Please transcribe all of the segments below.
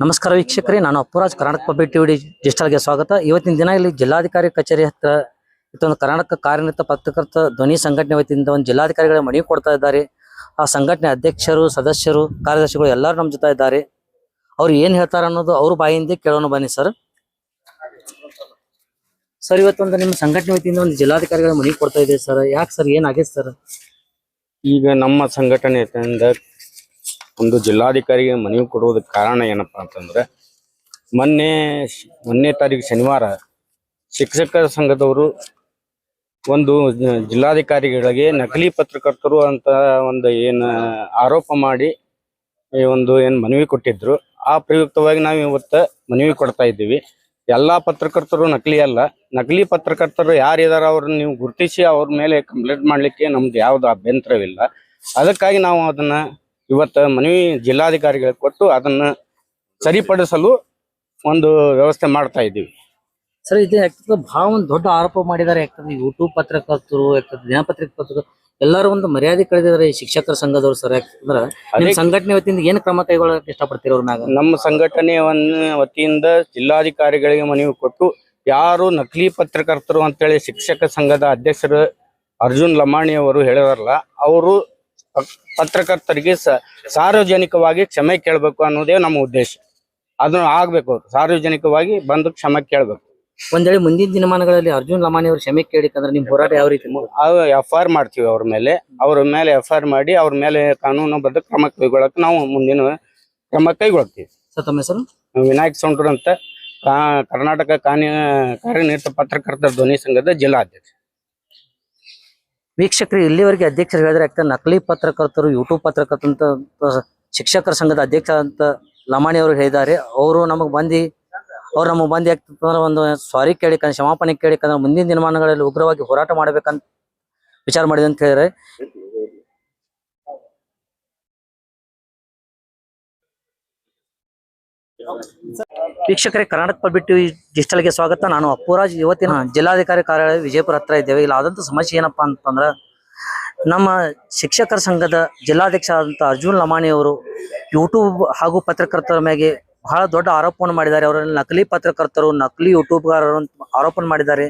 ನಮಸ್ಕಾರ ವೀಕ್ಷಕರೇ, ನಾನು ಅಪ್ಪುರಾಜ್, ಕರ್ನಾಟಕ ಪಬ್ಲಿಕ್ ಟಿವಿ ಡಿಜಿಟಲ್ಗೆ ಸ್ವಾಗತ. ಇವತ್ತಿನ ದಿನ ಇಲ್ಲಿ ಜಿಲ್ಲಾಧಿಕಾರಿ ಕಚೇರಿ ಹತ್ರ ಇತ್ತೊಂದು ಕರ್ನಾಟಕ ಕಾರ್ಯನಿರತ ಪತ್ರಕರ್ತ ಧ್ವನಿ ಸಂಘಟನೆ ವತಿಯಿಂದ ಒಂದು ಜಿಲ್ಲಾಧಿಕಾರಿಗಳ ಮನವಿ ಕೊಡ್ತಾ ಇದ್ದಾರೆ. ಆ ಸಂಘಟನೆ ಅಧ್ಯಕ್ಷರು, ಸದಸ್ಯರು, ಕಾರ್ಯದರ್ಶಿಗಳು ಎಲ್ಲರೂ ನಮ್ಮ ಜೊತೆ ಇದ್ದಾರೆ. ಅವ್ರು ಏನ್ ಹೇಳ್ತಾರೆ ಅನ್ನೋದು ಅವ್ರ ಬಾಯಿಂದ ಕೇಳೋಣ ಬನ್ನಿ ಸರ್. ಸರ್, ಇವತ್ತೊಂದು ನಿಮ್ಮ ಸಂಘಟನೆ ವತಿಯಿಂದ ಒಂದು ಜಿಲ್ಲಾಧಿಕಾರಿಗಳ ಮನವಿ ಕೊಡ್ತಾ ಇದೆ ಸರ್. ಯಾಕೆ ಸರ್, ಏನಾಗಿದೆ ಸರ್? ಈಗ ನಮ್ಮ ಸಂಘಟನೆಯಿಂದ ಒಂದು ಜಿಲ್ಲಾಧಿಕಾರಿಗೆ ಮನವಿ ಕೊಡುವುದಕ್ಕೆ ಕಾರಣ ಏನಪ್ಪಾ ಅಂತಂದ್ರೆ, ಮೊನ್ನೆ ತಾರೀಕು ಶನಿವಾರ ಶಿಕ್ಷಕರ ಸಂಘದವರು ಒಂದು ಜಿಲ್ಲಾಧಿಕಾರಿಗಳಿಗೆ ನಕಲಿ ಪತ್ರಕರ್ತರು ಅಂತ ಒಂದು ಆರೋಪ ಮಾಡಿ ಮನವಿ ಕೊಟ್ಟಿದ್ರು. ಆ ಪ್ರಯುಕ್ತವಾಗಿ ನಾವು ಇವತ್ತು ಮನವಿ ಕೊಡ್ತಾ ಇದ್ದೀವಿ. ಎಲ್ಲಾ ಪತ್ರಕರ್ತರು ನಕಲಿ ಅಲ್ಲ. ನಕಲಿ ಪತ್ರಕರ್ತರು ಯಾರಿದಾರ ಅವ್ರನ್ನ ನೀವು ಗುರುತಿಸಿ ಅವ್ರ ಮೇಲೆ ಕಂಪ್ಲೇಂಟ್ ಮಾಡ್ಲಿಕ್ಕೆ ನಮ್ದು ಯಾವ್ದು ಅಭ್ಯಂತರವಿಲ್ಲ. ಅದಕ್ಕಾಗಿ ನಾವು ಅದನ್ನ ಇವತ್ತು ಮನವಿ ಜಿಲ್ಲಾಧಿಕಾರಿಗಳಿಗೆ ಕೊಟ್ಟು ಅದನ್ನ ಸರಿಪಡಿಸಲು ಒಂದು ವ್ಯವಸ್ಥೆ ಮಾಡ್ತಾ ಇದ್ದೀವಿ. ಸರ್, ಇದು ಯಾಕೆ ಬಹಳ ಒಂದು ದೊಡ್ಡ ಆರೋಪ ಮಾಡಿದ್ದಾರೆ. ಯಾಕಂದ್ರೆ ಯೂಟ್ಯೂಬ್ ಪತ್ರಕರ್ತರು, ದಿನಪತ್ರಿಕೆ ಪತ್ರಕರ್ತರು ಎಲ್ಲರೂ ಒಂದು ಮರ್ಯಾದೆ ಕಳೆದಿದ್ದಾರೆ ಈ ಶಿಕ್ಷಕರ ಸಂಘದವರು ಸರ್. ಯಾಕಂದ್ರೆ ನಿಮ್ಮ ಸಂಘಟನೆ ವತಿಯಿಂದ ಏನು ಕ್ರಮ ಕೈಗೊಳ್ಳಕ್ಕೆ ಇಷ್ಟಪಡ್ತೀರ ಅವ್ರ ಮ್ಯಾಗ? ನಮ್ಮ ಸಂಘಟನೆ ವತಿಯಿಂದ ಜಿಲ್ಲಾಧಿಕಾರಿಗಳಿಗೆ ಮನವಿ ಕೊಟ್ಟು, ಯಾರು ನಕಲಿ ಪತ್ರಕರ್ತರು ಅಂತೇಳಿ ಶಿಕ್ಷಕ ಸಂಘದ ಅಧ್ಯಕ್ಷರು ಅರ್ಜುನ್ ಲಮಾಣಿ ಅವರು ಹೇಳಿದಾರಲ್ಲ, ಅವರು ಪತ್ರಕರ್ತರಿಗೆ ಸಾರ್ವಜನಿಕವಾಗಿ ಕ್ಷಮೆ ಕೇಳಬೇಕು ಅನ್ನೋದೇ ನಮ್ಮ ಉದ್ದೇಶ. ಅದನ್ನು ಆಗ್ಬೇಕು, ಸಾರ್ವಜನಿಕವಾಗಿ ಬಂದು ಕ್ಷಮೆ ಕೇಳಬೇಕು. ಒಂದ್ ವೇಳೆ ಮುಂದಿನ ದಿನಮಾನಗಳಲ್ಲಿ ಅರ್ಜುನ್ ಲಮಾಣಿ ಅವರು ಕ್ಷಮೆ ಕೇಳಿಕಂದ್ರೆ ನಿಮ್ ಹೋರಾಟ ಯಾವ ರೀತಿ? FIR ಮಾಡ್ತೀವಿ ಅವ್ರ ಮೇಲೆ FIR ಮಾಡಿ ಅವ್ರ ಮೇಲೆ ಕಾನೂನುಬದ್ಧ ಕ್ರಮ ಕೈಗೊಳ್ಳಕ್ಕೆ ನಾವು ಮುಂದಿನ ಕ್ರಮ ಕೈಗೊಳ್ತೀವಿ. ಸರ್, ತಮ್ಮ ಹೆಸರು? ವಿನಾಯಕ್ ಸೌಂಡ್ರು ಅಂತ, ಕರ್ನಾಟಕ ಕಾರ್ಯನಿರತ ಪತ್ರಕರ್ತರ ಧ್ವನಿ ಸಂಘದ ಜಿಲ್ಲಾಧ್ಯಕ್ಷ. ವೀಕ್ಷಕರು, ಇಲ್ಲಿವರೆಗೆ ಅಧ್ಯಕ್ಷರು ಹೇಳಿದ್ರೆ ಯಾಕಂದ್ರೆ ನಕಲಿ ಪತ್ರಕರ್ತರು, ಯೂಟ್ಯೂಬ್ ಪತ್ರಕರ್ತ ಅಂತ ಶಿಕ್ಷಕರ ಸಂಘದ ಅಧ್ಯಕ್ಷ ಅಂತ ಲಮಾಣಿ ಅವರು ಹೇಳಿದ್ದಾರೆ. ಅವರು ನಮಗ್ ಬಂದು ಯಾಕಂದ್ರೆ ಒಂದು ಸಾರಿ ಕೇಳಿಕಂದ್ರೆ, ಕ್ಷಮಾಪಣೆ ಕೇಳಿಕಂದ್ರೆ ಮುಂದಿನ ದಿನಮಾನಗಳಲ್ಲಿ ಉಗ್ರವಾಗಿ ಹೋರಾಟ ಮಾಡ್ಬೇಕಂತ ವಿಚಾರ ಮಾಡಿದೆ ಅಂತ ಹೇಳಿದ್ರೆ. ವೀಕ್ಷಕರೇ, ಕರ್ನಾಟಕ ಪಬ್ಲಿಕ್ ಟಿವಿ ಡಿಜಿಟಲ್ಗೆ ಸ್ವಾಗತ. ನಾನು ಅಪ್ಪುರಾಜ್. ಇವತ್ತಿನ ಜಿಲ್ಲಾಧಿಕಾರಿ ಕಾರ್ಯಾಲಯ ವಿಜಯಪುರ ಹತ್ರ ಇದ್ದೇವೆ. ಇಲ್ಲಿ ಆದಂತ ಸಮಸ್ಯೆ ಏನಪ್ಪಾ ಅಂತಂದ್ರೆ, ನಮ್ಮ ಶಿಕ್ಷಕರ ಸಂಘದ ಜಿಲ್ಲಾಧ್ಯಕ್ಷ ಆದಂತ ಅರ್ಜುನ್ ಲಮಾಣಿ ಅವರು ಯೂಟ್ಯೂಬ್ ಹಾಗೂ ಪತ್ರಕರ್ತರ ಮೇಲೆ ಬಹಳ ದೊಡ್ಡ ಆರೋಪವನ್ನು ಮಾಡಿದ್ದಾರೆ. ಅವರಲ್ಲಿ ನಕಲಿ ಪತ್ರಕರ್ತರು, ನಕಲಿ ಯೂಟ್ಯೂಬ್ಗಾರರು ಆರೋಪ ಮಾಡಿದ್ದಾರೆ.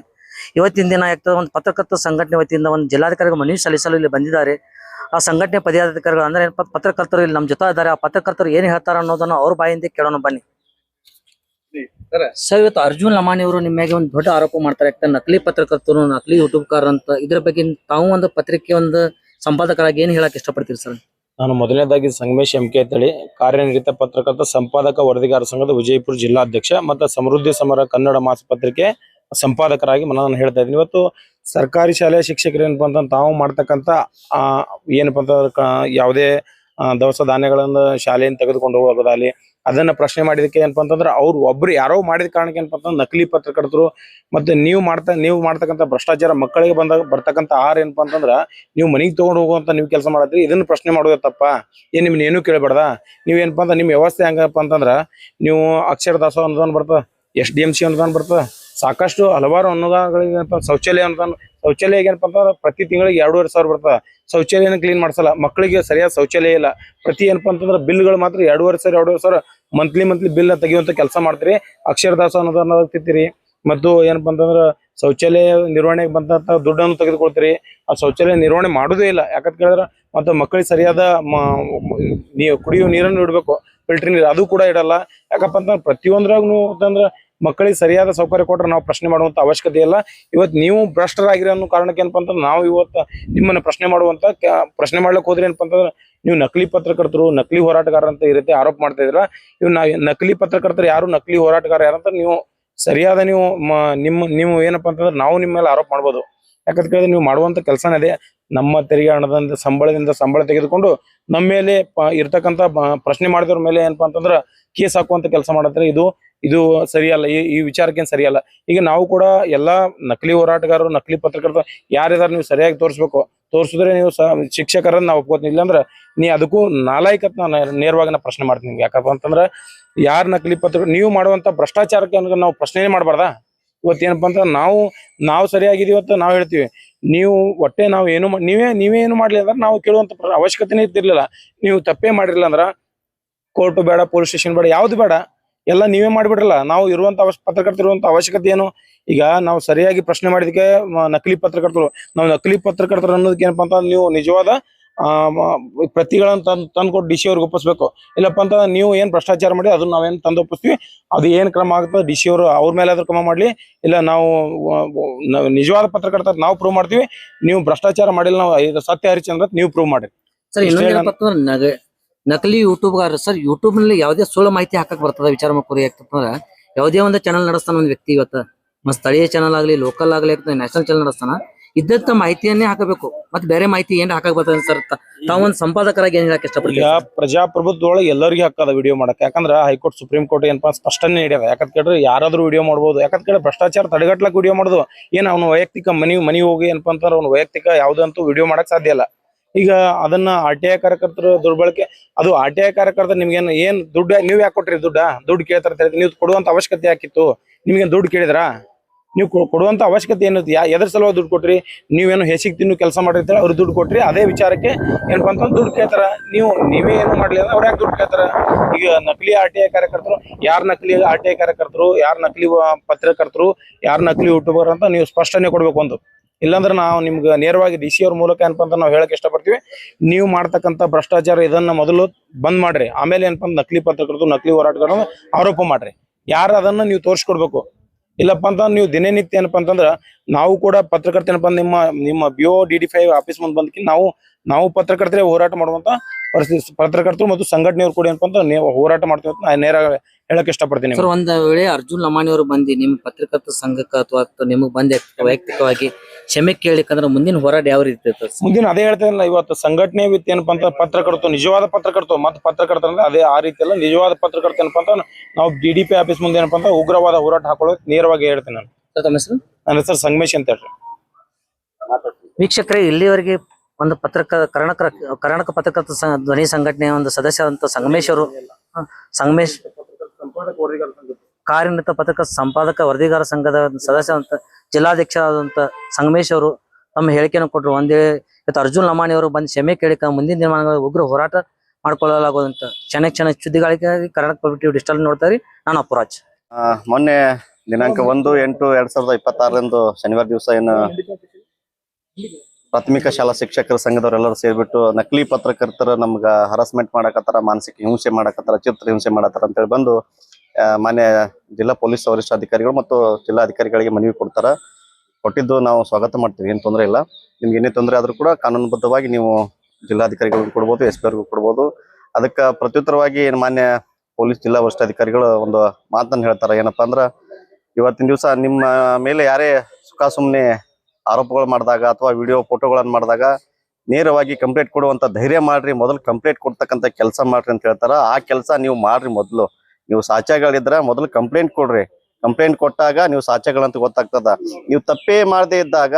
ಇವತ್ತಿನ ದಿನ ಒಂದು ಪತ್ರಕರ್ತರ ಸಂಘಟನೆ ವತಿಯಿಂದ ಒಂದು ಜಿಲ್ಲಾಧಿಕಾರಿಗೆ ಮನವಿ ಸಲ್ಲಿಸಲು ಇಲ್ಲಿ ಬಂದಿದ್ದಾರೆ. ಆ ಸಂಘಟನೆ ಪದಾಧಿಕಾರಿಗಳು ಅಂದ್ರೆ ಪತ್ರಕರ್ತರು ಇಲ್ಲಿ ನಮ್ಮ ಜೊತೆ ಇದ್ದಾರೆ. ಆ ಪತ್ರಕರ್ತರು ಏನ್ ಹೇಳ್ತಾರ ಅನ್ನೋದನ್ನ ಅವ್ರ ಬಾಯಿಂದ ಕೇಳೋಣ ಬನ್ನಿ. ಸರ್, ಇವತ್ತು ಅರ್ಜುನ್ ಲಮಾಣಿ ಅವರು ನಿಮ್ಮ ಮೇಲೆ ಒಂದು ದೊಡ್ಡ ಆರೋಪ ಮಾಡ್ತಾರೆ. ಯಾಕಂದ್ರೆ ನಕಲಿ ಪತ್ರಕರ್ತರು, ನಕಲಿ ಯೂಟ್ಯೂಬ್ಗಾರ ಅಂತ. ಇದ್ರ ಬಗ್ಗೆ ತಾವು ಒಂದು ಪತ್ರಿಕೆ ಒಂದು ಸಂಪಾದಕರಾಗಿ ಏನ್ ಹೇಳಕ್ ಇಷ್ಟಪಡ್ತೀರಿ ಸರ್? ನಾನು ಮೊದಲನೇದಾಗಿ ಸಂಗಮೇಶ್ MK ಅಂತೇಳಿ ಕಾರ್ಯನಿರತ ಪತ್ರಕರ್ತ ಸಂಪಾದಕ ವರದಿಗಾರ ಸಂಘದ ವಿಜಯಪುರ ಜಿಲ್ಲಾಧ್ಯಕ್ಷ ಮತ್ತು ಸಮೃದ್ಧಿ ಸಮರ ಕನ್ನಡ ಮಾಸಪತ್ರಿಕೆ ಸಂಪಾದಕರಾಗಿ ನಾನು ಹೇಳ್ತಾ ಇದ್ದೀನಿ. ಇವತ್ತು ಸರ್ಕಾರಿ ಶಾಲೆಯ ಶಿಕ್ಷಕರು ಏನಪ್ಪಾ ಅಂತ ತಾವು ಮಾಡ್ತಕ್ಕಂಥ ಏನಪ್ಪಾ ಅಂತ ಯಾವುದೇ ದವಸ ಧಾನ್ಯಗಳನ್ನ ಶಾಲೆಯನ್ನು ತೆಗೆದುಕೊಂಡು ಹೋಗೋದಾಗಲಿ, ಅದನ್ನ ಪ್ರಶ್ನೆ ಮಾಡಿದಕ್ಕೆ ಏನಪ್ಪಾ ಅಂತಂದ್ರೆ ಅವ್ರು ಒಬ್ರು ಯಾರೋ ಮಾಡಿದ ಕಾರಣಕ್ಕೆ ಏನಪ್ಪಾ ಅಂತಂದ್ರೆ ನಕಲಿ ಪತ್ರಕರ್ತರು ಮತ್ತೆ ನೀವು ಮಾಡ್ತಕ್ಕಂಥ ಭ್ರಷ್ಟಾಚಾರ ಮಕ್ಕಳಿಗೆ ಬರ್ತಕ್ಕಂಥ ಆಹಾರ ಏನಪ್ಪಾ ಅಂತಂದ್ರ ನೀವು ಮನೆಗೆ ತಗೊಂಡು ಹೋಗುವಂತ ನೀವು ಕೆಲಸ ಮಾಡತ್ರಿ. ಇದನ್ನ ಪ್ರಶ್ನೆ ಮಾಡೋದೇ ತಪ್ಪ? ನಿಮ್ನ ಏನು ಕೇಳಬೇಡ್ದ? ನೀವೇನಪ್ಪಾ ಅಂತ ನಿಮ್ಮ ವ್ಯವಸ್ಥೆ ಹೆಂಗಪ್ಪ ಅಂತಂದ್ರ, ನೀವು ಅಕ್ಷರ ದಾಸೋಹ ಅನುದಾನ ಬರ್ತದ, SDMC ಅನುದಾನ ಬರ್ತದ, ಸಾಕಷ್ಟು ಹಲವಾರು ಅನುದಾನಗಳಿಗೆ ಶೌಚಾಲಯ ಏನಪ್ಪಾ ಅಂತಂದ್ರೆ ಪ್ರತಿ ತಿಂಗಳಿಗೆ 2,500 ಬರ್ತದ. ಶೌಚಾಲಯನ ಕ್ಲೀನ್ ಮಾಡ್ಸಲ್ಲ, ಮಕ್ಕಳಿಗೆ ಸರಿಯಾದ ಶೌಚಾಲಯ ಇಲ್ಲ. ಪ್ರತಿ ಏನಪ್ಪಾ ಅಂತಂದ್ರೆ ಬಿಲ್ಗಳು ಮಾತ್ರ 2,500 ಮಂತ್ಲಿ ಬಿಲ್ ತೆಗೆಯುವಂತ ಕೆಲಸ ಮಾಡ್ತೀರಿ. ಅಕ್ಷರ ದಾಸೋಹ ಅನುದಾನ ತಿಂತೀರಿ. ಮತ್ತು ಏನಪ್ಪಾ ಅಂತಂದ್ರ ಶೌಚಾಲಯ ನಿರ್ವಹಣೆಗೆ ಬಂದಂತ ದುಡ್ಡನ್ನು ತೆಗೆದುಕೊಳ್ತೀರಿ. ಆ ಶೌಚಾಲಯ ನಿರ್ವಹಣೆ ಮಾಡೋದೇ ಇಲ್ಲ. ಯಾಕಂತ ಕೇಳಿದ್ರೆ ಮತ್ತೆ ಮಕ್ಕಳಿಗೆ ಸರಿಯಾದ ಕುಡಿಯುವ ನೀರನ್ನು ಇಡಬೇಕು, ಫಿಲ್ಟರ್ ನೀರು, ಅದು ಕೂಡ ಇಡಲ್ಲ. ಯಾಕಪ್ಪ ಅಂತಂದ್ರೆ ಪ್ರತಿಯೊಂದ್ರಾಗೂ ಅಂತಂದ್ರೆ ಮಕ್ಕಳಿಗೆ ಸರಿಯಾದ ಸೌಕರ್ಯ ಕೊಟ್ರೆ ನಾವು ಪ್ರಶ್ನೆ ಮಾಡುವಂತ ಅವಶ್ಯಕತೆ ಇಲ್ಲ. ಇವತ್ತು ನೀವು ಭ್ರಷ್ಟರಾಗಿರೋ ಅನ್ನೋ ಕಾರಣಕ್ಕೆ ಏನಪ್ಪಾ ಅಂತಂದ್ರೆ ನಾವು ಇವತ್ತು ನಿಮ್ಮನ್ನ ಪ್ರಶ್ನೆ ಮಾಡ್ಲಿಕ್ಕೆ ಹೋದ್ರೆ ಏನಪ್ಪಾ ಅಂತಂದ್ರೆ ನೀವು ನಕಲಿ ಪತ್ರಕರ್ತರು, ನಕಲಿ ಹೋರಾಟಗಾರ ಅಂತ ಈ ರೀತಿ ಆರೋಪ ಮಾಡ್ತಾ ಇದ್ರ. ಇವ್ ನಕಲಿ ಪತ್ರಕರ್ತರು ಯಾರು, ನಕಲಿ ಹೋರಾಟಗಾರ ಯಾರಂತ ನೀವು ಸರಿಯಾದ ನೀವು ಏನಪ್ಪಾ ಅಂತಂದ್ರೆ ನಾವು ನಿಮ್ಮ ಮೇಲೆ ಆರೋಪ ಮಾಡ್ಬೋದು. ಯಾಕಂತ ಕೇಳಿದ್ರೆ ನೀವು ಮಾಡುವಂತ ಕೆಲಸನೇ ಅದೇ. ನಮ್ಮ ತೆರಿಗೆ ಹಣದಿಂದ ಸಂಬಳ ತೆಗೆದುಕೊಂಡು ನಮ್ಮ ಮೇಲೆ ಇರ್ತಕ್ಕಂಥ ಪ್ರಶ್ನೆ ಮಾಡಿದವ್ರ ಮೇಲೆ ಏನಪ್ಪಾ ಅಂತಂದ್ರ ಕೇಸ್ ಹಾಕುವಂತ ಕೆಲಸ ಮಾಡತ್ತಾರೆ. ಇದು ಸರಿಯಲ್ಲ. ಈ ವಿಚಾರಕ್ಕೇನು ಸರಿಯಲ್ಲ. ಈಗ ನಾವು ಕೂಡ ಎಲ್ಲಾ ನಕಲಿ ಹೋರಾಟಗಾರರು, ನಕಲಿ ಪತ್ರಕರ್ತರು ಯಾರಿದಾರ ನೀವು ಸರಿಯಾಗಿ ತೋರಿಸಿದ್ರೆ ನೀವು ಶಿಕ್ಷಕರನ್ನ ನಾವು ಒಪ್ಕೋತೀನಿ. ಇಲ್ಲಾಂದ್ರೆ ನೀ ಅದಕ್ಕೂ ನಾಲಾಯಕತ್ ನೇರವಾಗಿ ಪ್ರಶ್ನೆ ಮಾಡ್ತೀನಿ. ಯಾಕಪ್ಪ ಅಂತಂದ್ರೆ ಯಾರು ನಕಲಿ ನೀವು ಮಾಡುವಂತ ಭ್ರಷ್ಟಾಚಾರಕ್ಕೆ ನಾವು ಪ್ರಶ್ನೆ ಮಾಡಬಾರ್ದಾ? ಇವತ್ತೇನಪ್ಪಾ ಅಂತ ನಾವು ಸರಿಯಾಗಿದೀವಿ ಅಂತ ನಾವು ಹೇಳ್ತೀವಿ. ನೀವು ಒಟ್ಟೆ ನಾವು ನೀವೇ ಏನು ಮಾಡ್ಲಿ ಅಂದ್ರೆ ನಾವು ಕೇಳುವಂತ ಅವಶ್ಯಕತೆನೇ ಇದ್ದಿರ್ಲಿಲ್ಲ. ನೀವು ತಪ್ಪೇ ಮಾಡಿರ್ಲಿಲ್ಲ ಅಂದ್ರ ಕೋರ್ಟ್ ಬೇಡ, ಪೊಲೀಸ್ ಸ್ಟೇಷನ್ ಬೇಡ, ಯಾವ್ದು ಬೇಡ, ಎಲ್ಲ ನೀವೇ ಮಾಡ್ಬಿಡ್ರಲ್ಲ. ನಾವು ಇರುವಂತ ಪತ್ರಕರ್ತರು ಇರುವಂತ ಅವಶ್ಯಕತೆ ಏನು? ಈಗ ನಾವು ಸರಿಯಾಗಿ ಪ್ರಶ್ನೆ ಮಾಡಿದಕ್ಕೆ ನಕಲಿ ಪತ್ರಕರ್ತರು, ನಾವು ನಕಲಿ ಪತ್ರಕರ್ತರು ಅನ್ನೋದಕ್ಕೆ ಏನಪ್ಪಾ ಅಂತ ನೀವು ನಿಜವಾದ ಪ್ರತಿಗಳನ್ನ ತಂದ್ಕೊಟ್ಟು ಡಿ ಸಿ ಅವ್ರಿಗೆ ಒಪ್ಪಿಸ್ಬೇಕು. ಇಲ್ಲಪ್ಪ ಅಂತ ನೀವು ಏನ್ ಭ್ರಷ್ಟಾಚಾರ ಮಾಡಿ ಅದನ್ನ ನಾವೇನ್ ತಂದು ಒಪ್ಪಿಸ್ತೀವಿ, ಅದು ಏನ್ ಕ್ರಮ ಆಗುತ್ತೋ ಡಿ ಸಿ ಅವರು ಅವ್ರ ಮೇಲೆ ಅದ್ರ ಕ್ರಮ ಮಾಡ್ಲಿ. ಇಲ್ಲ ನಾವು ನಿಜವಾದ ಪತ್ರಕರ್ತರ ನಾವು ಪ್ರೂವ್ ಮಾಡ್ತೀವಿ, ನೀವು ಭ್ರಷ್ಟಾಚಾರ ಮಾಡಿಲ್ಲ, ನಾವು ಇದು ಸತ್ಯ ಹರಿಚಂದ್ರ ನೀವು ಪ್ರೂವ್ ಮಾಡ್ರಿ. ಸರ್ ಇನ್ನೊಂದು ನಕಲಿ ಯೂಟ್ಯೂಬ್ಗಾರ ಸರ್, ಯೂಟ್ಯೂಬ್ ನಲ್ಲಿ ಯಾವುದೇ ಸುಳ್ಳು ಮಾಹಿತಿ ಹಾಕಕ್ ಬರ್ತದ ವಿಚಾರ ಮಾಡ್ಕೋರಿ. ಯಾಕಂದ್ರ ಯಾವುದೇ ಒಂದು ಚಾನಲ್ ನಡೆಸ್ತಾನ ಒಂದ್ ವ್ಯಕ್ತಿ, ಇವತ್ತ ಸ್ಥಳೀಯ ಚಾನಲ್ ಆಗ್ಲಿ, ಲೋಕಲ್ ಆಗ್ಲಿ, ನ್ಯಾಷನಲ್ ಚಾನಲ್ ನಡೆಸ್ತಾನ, ಇದ್ದಂತ ಮಾಹಿತಿಯನ್ನೇ ಹಾಕಬೇಕು. ಮತ್ತೆ ಬೇರೆ ಮಾಹಿತಿ ಏನ್ ಹಾಕಕ್ ಬರ್ತದೆ ಸರ್? ತಾವೊಂದ್ ಸಂಪಾದಕರಾಗಿ ಏನ್ ಹೇಳಕ್ ಇಷ್ಟಪಡ್ತೀವಿ? ಈಗ ಪ್ರಜಾಪ್ರಭುತ್ವದೊಳಗೆ ಎಲ್ಲರಿಗೂ ಹಕ್ಕದ ವಿಡಿಯೋ ಮಾಡಕ್. ಯಾಕಂದ್ರ ಹೈಕೋರ್ಟ್ ಸುಪ್ರೀಂ ಕೋರ್ಟ್ ಏನಪ್ಪಾ ಸ್ಪಷ್ಟನೆ ನೀಡ್ಯದ. ಯಾಕಂತ ಕೇಳಿದ್ರೆ ಯಾರಾದ್ರೂ ವಿಡಿಯೋ ಮಾಡ್ಬೋದು. ಯಾಕಂತ ಕೇಳಿದ್ರೆ ಭ್ರಷ್ಟಾಚಾರ ತಡೆಗಟ್ಲಕ್ ವಿಡಿಯೋ ಮಾಡೋದು ಏನ್ ಅವ್ನು ವೈಯಕ್ತಿಕ ಮನಿ ಹೋಗಿ ಏನಪ್ಪಾ ಅಂತಂದ್ರೆ ಅವ್ನು ವೈಯಕ್ತಿಕ ಯಾವ್ದಂತೂ ವಿಡಿಯೋ ಮಾಡಕ್ ಸಾಧ್ಯ ಇಲ್ಲ. ಈಗ ಅದನ್ನ RTI ಕಾರ್ಯಕರ್ತರು ದುರ್ಬಳಕೆ, ಅದು RTI ಕಾರ್ಯಕರ್ತರು ನಿಮ್ಗೇನು ಏನ್ ದುಡ್ಡು ನೀವು ಯಾಕೆ ಕೊಟ್ರಿ? ದುಡ್ಡು ಕೇಳ್ತಾರೆ, ನೀವು ಕೊಡುವಂತ ಅವಶ್ಯಕತೆ ಯಾಕಿತ್ತು? ನಿಮ್ಗೇನ್ ದುಡ್ಡು ಕೇಳಿದ್ರಾ? ನೀವು ಕೊಡುವಂತ ಅವಶ್ಯಕತೆ ಏನು? ಎದ್ರ ಸಲುವಾಗಿ ದುಡ್ಡು ಕೊಟ್ರಿ? ನೀವೇನು ಹೆಸಿಗೆ ತಿನ್ನು ಕೆಲಸ ಮಾಡಿರ್ತಾರೆ, ಅವ್ರು ದುಡ್ಡು ಕೊಟ್ರಿ, ಅದೇ ವಿಚಾರಕ್ಕೆ ಏನಪ್ಪಾ ಅಂತ ದುಡ್ಡು ಕೇಳ್ತಾರ. ನೀವೇ ಏನು ಮಾಡ್ಲಿಲ್ಲ ಅವ್ರು ಯಾಕೆ ದುಡ್ಡು ಕೇಳ್ತಾರ? ಈಗ ನಕಲಿ RTI ಕಾರ್ಯಕರ್ತರು, ಯಾರ್ ನಕಲಿ RTI ಕಾರ್ಯಕರ್ತರು, ಯಾರ್ ನಕಲಿ ಪತ್ರಕರ್ತರು, ಯಾರ್ ನಕಲಿ ಯೂಟ್ಯೂಬರ್ ಅಂತ ನೀವು ಸ್ಪಷ್ಟನೆ ಕೊಡ್ಬೇಕು. ಒಂದು ಇಲ್ಲಾಂದ್ರೆ ನಾವು ನಿಮ್ಗೆ ನೇರವಾಗಿ ಡಿ ಸಿ ಅವ್ರ ಮೂಲಕ ಏನಪ್ಪಾ ಅಂತ ನಾವು ಹೇಳಕ್ ಇಷ್ಟಪಡ್ತೀವಿ, ನೀವು ಮಾಡ್ತಕ್ಕಂಥ ಭ್ರಷ್ಟಾಚಾರ ಇದನ್ನ ಮೊದಲು ಬಂದ್ ಮಾಡ್ರಿ. ಆಮೇಲೆ ಏನಪ್ಪಾ ನಕಲಿ ಪತ್ರಕರ್ತರು, ನಕಲಿ ಹೋರಾಟಗಾರರು ಆರೋಪ ಮಾಡ್ರಿ. ಯಾರು ಅದನ್ನ ನೀವು ತೋರಿಸ್ಕೊಡ್ಬೇಕು. ಇಲ್ಲಪ್ಪ ಅಂತ ನೀವು ದಿನನಿತ್ಯ ಏನಪ್ಪಾ ಅಂತಂದ್ರ ನಾವು ಕೂಡ ಪತ್ರಕರ್ತ ಏನಪ್ಪಾ ನಿಮ್ಮ BO DD5 ಆಫೀಸ್ ಮುಂದೆ ಬಂದಕ್ಕೆ ನಾವು ಪತ್ರಕರ್ತರೇ ಹೋರಾಟ ಮಾಡುವಂತ ಪರಿಸ್ಥಿತಿ, ಪತ್ರಕರ್ತರು ಮತ್ತು ಸಂಘಟನೆಯವರು ಕೂಡ ಏನಪ್ಪಾ ಅಂತ ನೀವು ಹೋರಾಟ ಮಾಡ್ತೀವಿ ಅಂತ ನಾನು ನೇರ ಹೇಳಕ್ ಇಷ್ಟಪಡ್ತೀನಿ. ಸರ್ ಒಂದ್ ವೇಳೆ ಅರ್ಜುನ್ ಲಮಾಣಿ ಅವರು ಬಂದು ನಿಮ್ ಪತ್ರಕರ್ತ ಸಂಘಕ್ಕೆ ಅಥವಾ ನಿಮಗ್ ಬಂದ ವೈಯಕ್ತಿಕವಾಗಿ ಕ್ಷಮೆ ಕೇಳಿಕಂದ್ರೆ ಮುಂದಿನ ಹೋರಾಟ ಯಾವ ರೀತಿ ಇರ್ತದೆ? ಮುಂದಿನ ಅದೇ ಹೇಳ್ತೇನಲ್ಲ, ಇವತ್ತು ಸಂಘಟನೆ ವಿತ್ ಏನಪ್ಪಾ ಅಂತ ಪತ್ರಕರ್ತರು, ನಿಜವಾದ ಪತ್ರಕರ್ತರು ಮತ್ತು ಪತ್ರಕರ್ತರ ಅಂದ್ರೆ ಅದೇ ಆ ರೀತಿ ಎಲ್ಲ ನಿಜವಾದ ಪತ್ರಕರ್ತ ಏನಪ್ಪಾ ಅಂತ ನಾವು DDP ಆಫೀಸ್ ಮುಂದೆ ಏನಪ್ಪಾ ಅಂತ ಉಗ್ರವಾದ ಹೋರಾಟ ಹಾಕೊಳ್ಳೋದು ನೇರವಾಗಿ ಹೇಳ್ತೇನೆ ನಾನು. ತಮ್ಮ ಹೆಸರು? ನನ್ನ ಹೆಸರು ಸಂಗಮೇಶ್ ಅಂತ ಹೇಳ್ರಿ. ವೀಕ್ಷಕರೇ, ಇಲ್ಲಿವರೆಗೆ ಒಂದು ಕರ್ನಾಟಕ ಪತ್ರಕರ್ತ ಧ್ವನಿ ಸಂಘಟನೆಯ ಒಂದು ಸದಸ್ಯರಾದಂತ ಸಂಗಮೇಶ್ ಕಾರ್ಯನಿರತ ಪತ್ರಕರ್ತ ಸಂಪಾದಕ ವರದಿಗಾರ ಸಂಘದ ಸದಸ್ಯರಾದಂತ ಜಿಲ್ಲಾಧ್ಯಕ್ಷರಾದಂತ ಸಂಗಮೇಶ್ ಅವರು ತಮ್ಮ ಹೇಳಿಕೆಯನ್ನು ಕೊಟ್ಟರು. ಒಂದೇ ಇವತ್ತು ಅರ್ಜುನ್ ಲಮಾಣಿ ಅವರು ಬಂದು ಕ್ಷಮೆ ಕೇಳಿಕ ಮುಂದಿನ ದಿನಮಾನಗಳಲ್ಲಿ ಉಗ್ರ ಹೋರಾಟ ಮಾಡ್ಕೊಳ್ಳಲಾಗುವಂತ ಕ್ಷಣ ಸುದ್ದಿಗಳಿಗಾಗಿ ಕರ್ನಾಟಕ ಪಬ್ಲಿಕ್ ಡಿಜಿಟಲ್ ನೋಡ್ತಾರೆ. ನಾನು ಅಪ್ಪುರಾಜ್. ಮೊನ್ನೆ ದಿನಾಂಕ 1/8/2026 ಶನಿವಾರ ದಿವಸ ಏನು ಪ್ರಾಥಮಿಕ ಶಾಲಾ ಶಿಕ್ಷಕರ ಸಂಘದವರೆಲ್ಲರೂ ಸೇರ್ಬಿಟ್ಟು ನಕಲಿ ಪತ್ರಕರ್ತರ ನಮ್ಗ ಹರಾಸ್ಮೆಂಟ್ ಮಾಡಕತ್ತಾರ, ಮಾನಸಿಕ ಹಿಂಸೆ ಮಾಡಕತ್ತಾರ, ಚಿತ್ರ ಹಿಂಸೆ ಮಾಡತ್ತಾರ ಅಂತೇಳಿ ಬಂದು ಮಾನ್ಯ ಜಿಲ್ಲಾ ಪೊಲೀಸ್ ವರಿಷ್ಠಾಧಿಕಾರಿಗಳು ಮತ್ತು ಜಿಲ್ಲಾಧಿಕಾರಿಗಳಿಗೆ ಮನವಿ ಕೊಟ್ಟಿದ್ದು ನಾವು ಸ್ವಾಗತ ಮಾಡ್ತೀವಿ. ಏನ್ ತೊಂದರೆ ಇಲ್ಲ. ನಿಮ್ಗೆ ಏನೇ ತೊಂದರೆ ಆದ್ರೂ ಕೂಡ ಕಾನೂನುಬದ್ಧವಾಗಿ ನೀವು ಜಿಲ್ಲಾಧಿಕಾರಿಗಳಿಗೂ ಕೊಡ್ಬೋದು, SP ಅವ್ರಿಗೂ ಕೊಡ್ಬೋದು. ಅದಕ್ಕೆ ಪ್ರತ್ಯುತ್ತರವಾಗಿ ಮಾನ್ಯ ಪೊಲೀಸ್ ಜಿಲ್ಲಾ ವರಿಷ್ಠಾಧಿಕಾರಿಗಳು ಒಂದು ಮಾತನ್ನ ಹೇಳ್ತಾರ. ಏನಪ್ಪಾ ಅಂದ್ರ ಇವತ್ತಿನ ದಿವಸ ನಿಮ್ಮ ಮೇಲೆ ಯಾರೇ ಸುಮ್ಮನೆ ಆರೋಪಗಳು ಮಾಡಿದಾಗ ಅಥವಾ ವಿಡಿಯೋ ಫೋಟೋಗಳನ್ನ ಮಾಡಿದಾಗ ನೇರವಾಗಿ ಕಂಪ್ಲೇಂಟ್ ಕೊಡುವಂತ ಧೈರ್ಯ ಮಾಡ್ರಿ, ಮೊದಲು ಕಂಪ್ಲೇಂಟ್ ಕೊಡ್ತಕ್ಕಂಥ ಕೆಲಸ ಮಾಡ್ರಿ ಅಂತ ಹೇಳ್ತಾರ. ಆ ಕೆಲಸ ನೀವು ಮಾಡ್ರಿ. ಮೊದಲು ನೀವು ಸಾಕ್ಷ್ಯಗಳಿದ್ರ ಮೊದಲು ಕಂಪ್ಲೇಂಟ್ ಕೊಡ್ರಿ. ಕಂಪ್ಲೇಂಟ್ ಕೊಟ್ಟಾಗ ನೀವು ಸಾಕ್ಷ್ಯಗಳಂತ ಗೊತ್ತಾಗ್ತದ. ನೀವು ತಪ್ಪೇ ಮಾಡದೇ ಇದ್ದಾಗ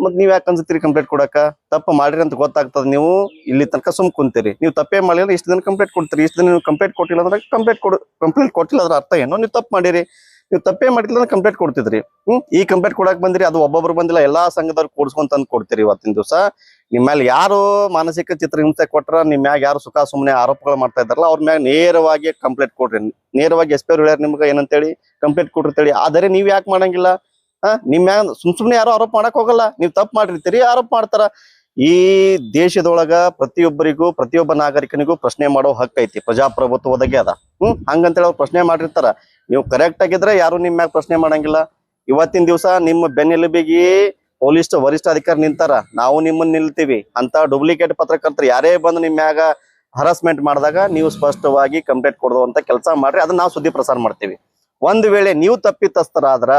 ಮತ್ ನೀವ್ ಯಾಕೆ ಅನ್ಸುತ್ತೀರಿ ಕಂಪ್ಲೇಂಟ್ ಕೊಡಕ? ತಪ್ಪು ಮಾಡಿರಿ ಅಂತ ಗೊತ್ತಾಗ್ತದ. ನೀವು ಇಲ್ಲಿ ತನಕ ಸುಮ್ ಕುಂತೀರಿ. ನೀವು ತಪ್ಪೇ ಮಾಡಿಲ್ಲ, ಇಷ್ಟು ದಿನ ಕಂಪ್ಲೇಂಟ್ ಕೊಡ್ತೀರಿ. ಇಷ್ಟು ದಿನ ನೀವು ಕಂಪ್ಲೇಂಟ್ ಕೊಟ್ಟಿಲ್ಲ ಅಂದ್ರೆ ಕಂಪ್ಲೇಂಟ್ ಕೊಟ್ಟಿಲ್ಲ ಅದ್ರ ಅರ್ಥ ಏನು? ನೀವು ತಪ್ಪು ಮಾಡಿರಿ. ನೀವು ತಪ್ಪೇ ಮಾಡಿಲ್ಲ ಅಂದ್ರೆ ಕಂಪ್ಲೇಂಟ್ ಕೊಡ್ತಿದ್ರಿ. ಈ ಕಂಪ್ಲೇಂಟ್ ಕೊಡಕ್ ಬಂದಿರಿ, ಅದು ಒಬ್ಬೊಬ್ರು ಬಂದಿಲ್ಲ, ಎಲ್ಲಾ ಸಂಘದವ್ರು ಕೂಡ್ಸ್ಕೊಂಡ್ ತಂದು ಕೊಡ್ತೀರಿ. ಇವತ್ತಿನ ದಿವಸ ನಿಮ್ ಮ್ಯಾಲ ಯಾರು ಮಾನಸಿಕ ಚಿತ್ರ ಹಿಂಸೆ ಕೊಟ್ರ, ನಿಮ್ ಮ್ಯಾಗ ಯಾರು ಸುಮ್ಮನೆ ಆರೋಪಗಳು ಮಾಡ್ತಾ ಇದ್ದಾರಲ್ಲ ಅವ್ರ ಮ್ಯಾಗ ನೇರವಾಗಿ ಕಂಪ್ಲೇಂಟ್ ಕೊಡ್ರಿ. ನೇರವಾಗಿ SP ಅವ್ರು ಹೇಳ್ಯಾರ ನಿಮ್ಗೆ ಏನಂತೇಳಿ, ಕಂಪ್ಲೇಂಟ್ ಕೊಟ್ಟಿರ್ತೇಳಿ. ಆದರೆ ನೀವ್ ಯಾಕೆ ಮಾಡಂಗಿಲ್ಲ? ನಿಮ್ ಮ್ಯಾಗ ಸುಮ್ನೆ ಯಾರು ಆರೋಪ ಮಾಡಕ್ ಹೋಗಲ್ಲ. ನೀವ್ ತಪ್ಪು ಮಾಡಿರ್ತೀರಿ, ಆರೋಪ ಮಾಡ್ತಾರ. ಈ ದೇಶದೊಳಗ ಪ್ರತಿಯೊಬ್ಬರಿಗೂ, ಪ್ರತಿಯೊಬ್ಬ ನಾಗರಿಕನಿಗೂ ಪ್ರಶ್ನೆ ಮಾಡೋ ಹಕ್ಕು ಐತಿ, ಪ್ರಜಾಪ್ರಭುತ್ವ ಒದಗಿ ಅದ. ಹಂಗಂತೇಳಿ ಅವ್ರು ಪ್ರಶ್ನೆ ಮಾಡಿರ್ತಾರ. ನೀವು ಕರೆಕ್ಟ್ ಆಗಿದ್ರೆ ಯಾರು ನಿಮ್ ಮ್ಯಾಗ ಪ್ರಶ್ನೆ ಮಾಡಂಗಿಲ್ಲ. ಇವತ್ತಿನ ದಿವಸ ನಿಮ್ಮ ಬೆನ್ನೆಲುಬಿಗೆ ಪೊಲೀಸ್ ವರಿಷ್ಠಾಧಿಕಾರಿ ನಿಂತಾರ, ನಾವು ನಿಮ್ಮನ್ನ ನಿಲ್ತೀವಿ ಅಂತ ಡೂಪ್ಲಿಕೇಟ್ ಪತ್ರಕರ್ತರು ಯಾರೇ ಬಂದು ನಿಮ್ ಮ್ಯಾಗ ಹರಾಸ್ಮೆಂಟ್ ಮಾಡಿದಾಗ ನೀವು ಸ್ಪಷ್ಟವಾಗಿ ಕಂಪ್ಲೇಂಟ್ ಕೊಡುವಂತ ಕೆಲಸ ಮಾಡ್ರಿ. ಅದನ್ನ ನಾವು ಸುದ್ದಿ ಪ್ರಸಾರ ಮಾಡ್ತೀವಿ. ಒಂದ್ ವೇಳೆ ನೀವು ತಪ್ಪಿತಸ್ಥರಾದ್ರ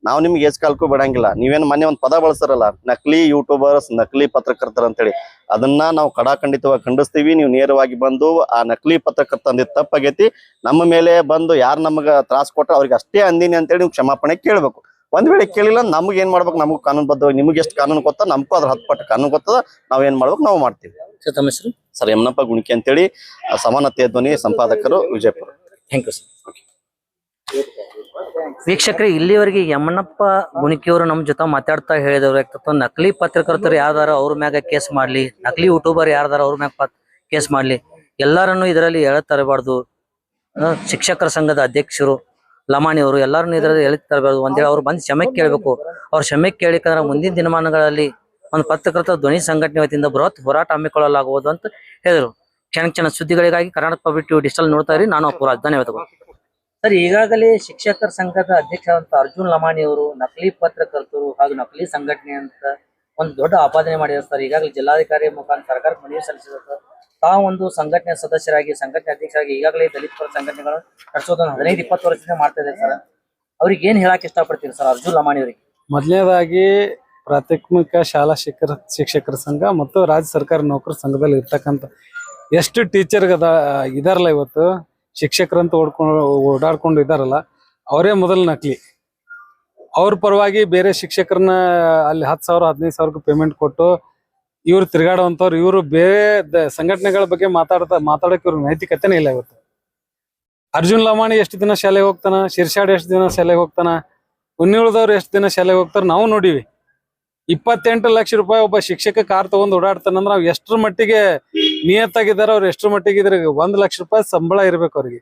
ನಾವು ನಿಮ್ಗೆ ಕಾಲ್ಕು ಬಿಡಂಗಿಲ್ಲ. ನೀವೇನು ಮೊನ್ನೆ ಒಂದು ಪದ ಬಳಸ್ತಾರಲ್ಲ, ನಕಲಿ ಯೂಟ್ಯೂಬರ್ಸ್, ನಕಲಿ ಪತ್ರಕರ್ತರು ಅಂತೇಳಿ, ಅದನ್ನ ನಾವು ಕಡಾಖಂಡಿತವಾಗಿ ಖಂಡಿಸ್ತೀವಿ. ನೀವು ನೇರವಾಗಿ ಬಂದು ಆ ನಕಲಿ ಪತ್ರಕರ್ತ ಅಂದಿದ್ ತಪ್ಪಾಗೈತಿ, ನಮ್ಮ ಮೇಲೆ ಬಂದು ಯಾರು ನಮಗ ತ್ರಾಸ ಕೊಟ್ರ ಅವ್ರಿಗೆ ಅಷ್ಟೇ ಅಂದಿನಿ ಅಂತೇಳಿ ನೀವು ಕ್ಷಮಾಪಣೆ ಕೇಳ್ಬೇಕು. ಒಂದ್ ವೇಳೆ ಕೇಳಿಲ್ಲ, ನಮ್ಗೆ ಏನ್ ಮಾಡ್ಬೇಕು? ನಮಗ್ ಕಾನೂನುಬದ್ಧವಾಗಿ ನಿಮ್ಗೆ ಎಷ್ಟು ಕಾನೂನು ಗೊತ್ತ, ನಮಗೂ ಅದ್ರ 10 ಪಟ್ಟು ಕಾನೂನು ಗೊತ್ತದ. ನಾವ್ ಏನ್ ಮಾಡ್ಬೇಕು ನಾವು ಮಾಡ್ತೀವಿ. ತಮ್ಮ ಹೆಸರು? ಸರ್ ಯಮನಪ್ಪ ಗುಣಿಕೆ ಅಂತೇಳಿ, ಸಮಾನತೆಯ ಧ್ವನಿ ಸಂಪಾದಕರು, ವಿಜಯಪುರ. Thank you sir. ವೀಕ್ಷಕರೇ, ಇಲ್ಲಿವರೆಗೆ ಯಮನಪ್ಪ ಗುಣಿಕಿಯವರು ನಮ್ಮ ಜೊತೆ ಮಾತಾಡ್ತಾ ಹೇಳಿದವ್ರು, ನಕಲಿ ಪತ್ರಕರ್ತರು ಯಾರ್ದಾರ ಅವ್ರ ಮ್ಯಾಗ ಕೇಸ್ ಮಾಡ್ಲಿ, ನಕಲಿ ಯೂಟ್ಯೂಬರ್ ಯಾರ್ದಾರ ಅವ್ರ ಮ್ಯಾಗ ಕೇಸ್ ಮಾಡ್ಲಿ, ಎಲ್ಲಾರನ್ನು ಇದರಲ್ಲಿ ಎಳತರಬಾರ್ದು. ಶಿಕ್ಷಕರ ಸಂಘದ ಅಧ್ಯಕ್ಷರು ಲಮಾಣಿ ಅವರು ಎಲ್ಲಾರು ಇದ್ರಲ್ಲಿ ಹೇಳ್ತಿರ್ಬೋದು. ಒಂದೇಳಿ ಅವ್ರು ಬಂದು ಕ್ಷಮೆ ಕೇಳಬೇಕು. ಅವ್ರ ಕ್ಷಮೆ ಕೇಳಿಕಂದ್ರೆ ಮುಂದಿನ ದಿನಮಾನಗಳಲ್ಲಿ ಒಂದು ಪತ್ರಕರ್ತರ ಧ್ವನಿ ಸಂಘಟನೆ ವತಿಯಿಂದ ಬೃಹತ್ ಹೋರಾಟ ಹಮ್ಮಿಕೊಳ್ಳಲಾಗುವುದು ಅಂತ ಹೇಳಿದ್ರು. ಕ್ಷಣ ಸುದ್ದಿಗಳಿಗಾಗಿ ಕರ್ನಾಟಕ ಪಬ್ಲಿಕ್ ಟಿವಿ ಡಿಜಿಟಲ್ ನೋಡ್ತಾ ಇರಿ. ನಾನು ಅಪೂರ್ವ, ಧನ್ಯವಾದಗಳು. ಸರ್, ಈಗಾಗಲೇ ಶಿಕ್ಷಕರ ಸಂಘದ ಅಧ್ಯಕ್ಷರಾದಂತ ಅರ್ಜುನ್ ಲಮಾಣಿ ಅವರು ನಕಲಿ ಪತ್ರಕರ್ತರು ಹಾಗೂ ನಕಲಿ ಸಂಘಟನೆ ಅಂತ ಒಂದು ದೊಡ್ಡ ಆಪಾದನೆ ಮಾಡಿದ್ದಾರೆ ಸರ್. ಈಗಾಗಲೇ ಜಿಲ್ಲಾಧಿಕಾರಿ ಮುಖಾಂತರ ಸರ್ಕಾರಕ್ಕೆ ಮನವಿ ಸಲ್ಲಿಸಿದ ತಾವು ಒಂದು ಸಂಘಟನೆ ಸದಸ್ಯರಾಗಿ ಸಂಘಟನೆ ಅಧ್ಯಕ್ಷರಾಗಿ ಈಗಾಗಲೇ ದಲಿತ ಪರ ಸಂಘಟನೆಗಳು ನಡೆಸೋದನ್ನು 15-20 ವರ್ಷದಿಂದ ಮಾಡ್ತಾ ಇದ್ದಾರೆ ಸರ್. ಅವ್ರಿಗೆ ಏನ್ ಹೇಳಕ್ ಇಷ್ಟಪಡ್ತೀರಿ ಸರ್ ಅರ್ಜುನ್ ಲಮಾಣಿ ಅವರಿಗೆ? ಮೊದಲನೇದಾಗಿ ಪ್ರಾಥಮಿಕ ಶಾಲಾ ಶಿಕ್ಷಕರ ಸಂಘ ಮತ್ತು ರಾಜ್ಯ ಸರ್ಕಾರಿ ನೌಕರ ಸಂಘದಲ್ಲಿ ಇರ್ತಕ್ಕಂಥ ಎಷ್ಟು ಟೀಚರ್ ಇದಾರಲ್ಲ, ಇವತ್ತು ಶಿಕ್ಷಕರಂತ ಓಡಾಡ್ಕೊಂಡು ಇದಾರಲ್ಲ, ಅವರೇ ಮೊದಲು ನಕಲಿ. ಅವ್ರ ಪರವಾಗಿ ಬೇರೆ ಶಿಕ್ಷಕರನ್ನ ಅಲ್ಲಿ 10,000 15,000 ಪೇಮೆಂಟ್ ಕೊಟ್ಟು ಇವ್ರು ತಿರ್ಗಾಡುವಂಥವ್ರು. ಇವರು ಬೇರೆ ಸಂಘಟನೆಗಳ ಬಗ್ಗೆ ಮಾತಾಡಕ್ಕೆ ಇವ್ರ ನೈತಿಕತೆನೇ ಇಲ್ಲ. ಇವತ್ತು ಅರ್ಜುನ್ ಲಮಾಣಿ ಎಷ್ಟು ದಿನ ಶಾಲೆಗೆ ಹೋಗ್ತಾನ, ಶಿರ್ಷಾಡ್ ಎಷ್ಟು ದಿನ ಶಾಲೆಗೆ ಹೋಗ್ತಾನ, ಉಳಿದವ್ರು ಎಷ್ಟು ದಿನ ಶಾಲೆಗೆ ಹೋಗ್ತಾರ ನಾವು ನೋಡಿವಿ. 28 ಲಕ್ಷ ರೂಪಾಯಿ ಒಬ್ಬ ಶಿಕ್ಷಕ ಕಾರ್ ತಗೊಂಡ್ ಓಡಾಡ್ತಾನಂದ್ರೆ ನಾವು ಎಷ್ಟ್ರ ಮಟ್ಟಿಗೆ ನಿಯತ್ತಾಗಿದಾರ, ಅವ್ರು ಎಷ್ಟ್ರ ಮಟ್ಟಿಗೆ ಇದ್ರೆ 1 ಲಕ್ಷ ರೂಪಾಯಿ ಸಂಬಳ ಇರ್ಬೇಕು ಅವ್ರಿಗೆ.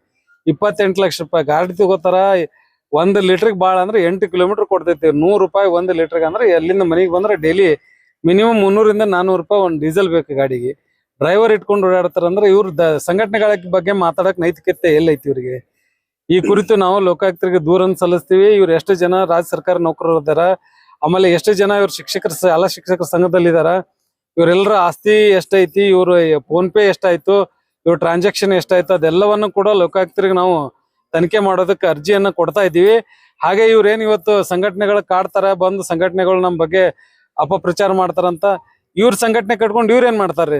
28 ಲಕ್ಷ ರೂಪಾಯಿ ಗಾಡಿ ತಗೋತಾರ. 1 ಲೀಟರ್ಗೆ ಭಾಳ ಅಂದ್ರೆ 8 ಕಿಲೋಮೀಟರ್ ಕೊಡ್ತೈತಿ. 100 ರೂಪಾಯಿ 1 ಲೀಟರ್ಗೆ ಅಂದ್ರೆ ಎಲ್ಲಿಂದ ಮನೆಗೆ ಬಂದ್ರೆ ಡೈಲಿ ಮಿನಿಮಮ್ 300-400 ರೂಪಾಯಿ ಒಂದು ಡೀಸೆಲ್ ಬೇಕು ಗಾಡಿಗೆ. ಡ್ರೈವರ್ ಇಟ್ಕೊಂಡು ಓಡಾಡ್ತಾರಂದ್ರೆ ಇವ್ರ ಸಂಘಟನೆಗಳ ಬಗ್ಗೆ ಮಾತಾಡಕ್ ನೈತಿಕತೆ ಎಲ್ಲೈತಿ ಇವ್ರಿಗೆ? ಈ ಕುರಿತು ನಾವು ಲೋಕಾಯುಕ್ತರಿಗೆ ದೂರನ್ನು ಸಲ್ಲಿಸ್ತೀವಿ. ಇವ್ರು ಎಷ್ಟು ಜನ ರಾಜ್ಯ ಸರ್ಕಾರ ನೌಕರರು ಇದಾರ, ಆಮೇಲೆ ಎಷ್ಟು ಜನ ಇವ್ರ ಶಾಲಾ ಶಿಕ್ಷಕರ ಸಂಘದಲ್ಲಿ ಇದಾರ, ಇವರೆಲ್ಲರ ಆಸ್ತಿ ಎಷ್ಟೈತಿ, ಇವ್ರು ಫೋನ್ ಪೇ ಎಷ್ಟಾಯ್ತು, ಇವ್ರ ಟ್ರಾನ್ಸಾಕ್ಷನ್ ಎಷ್ಟಾಯ್ತು, ಅದೆಲ್ಲವನ್ನು ಕೂಡ ಲೋಕಾಯುಕ್ತರಿಗೆ ನಾವು ತನಿಖೆ ಮಾಡೋದಕ್ಕೆ ಅರ್ಜಿಯನ್ನ ಕೊಡ್ತಾ ಇದ್ದೀವಿ. ಹಾಗೆ ಇವ್ರೇನ್ ಇವತ್ತು ಸಂಘಟನೆಗಳು ಕಾಡ್ತಾರ, ಬಂದು ಸಂಘಟನೆಗಳು ನಮ್ಮ ಬಗ್ಗೆ ಅಪಪ್ರಚಾರ ಮಾಡ್ತಾರಂತ ಇವ್ರ ಸಂಘಟನೆ ಕಟ್ಕೊಂಡು ಇವ್ರ ಏನ್ ಮಾಡ್ತಾರ್ರಿ?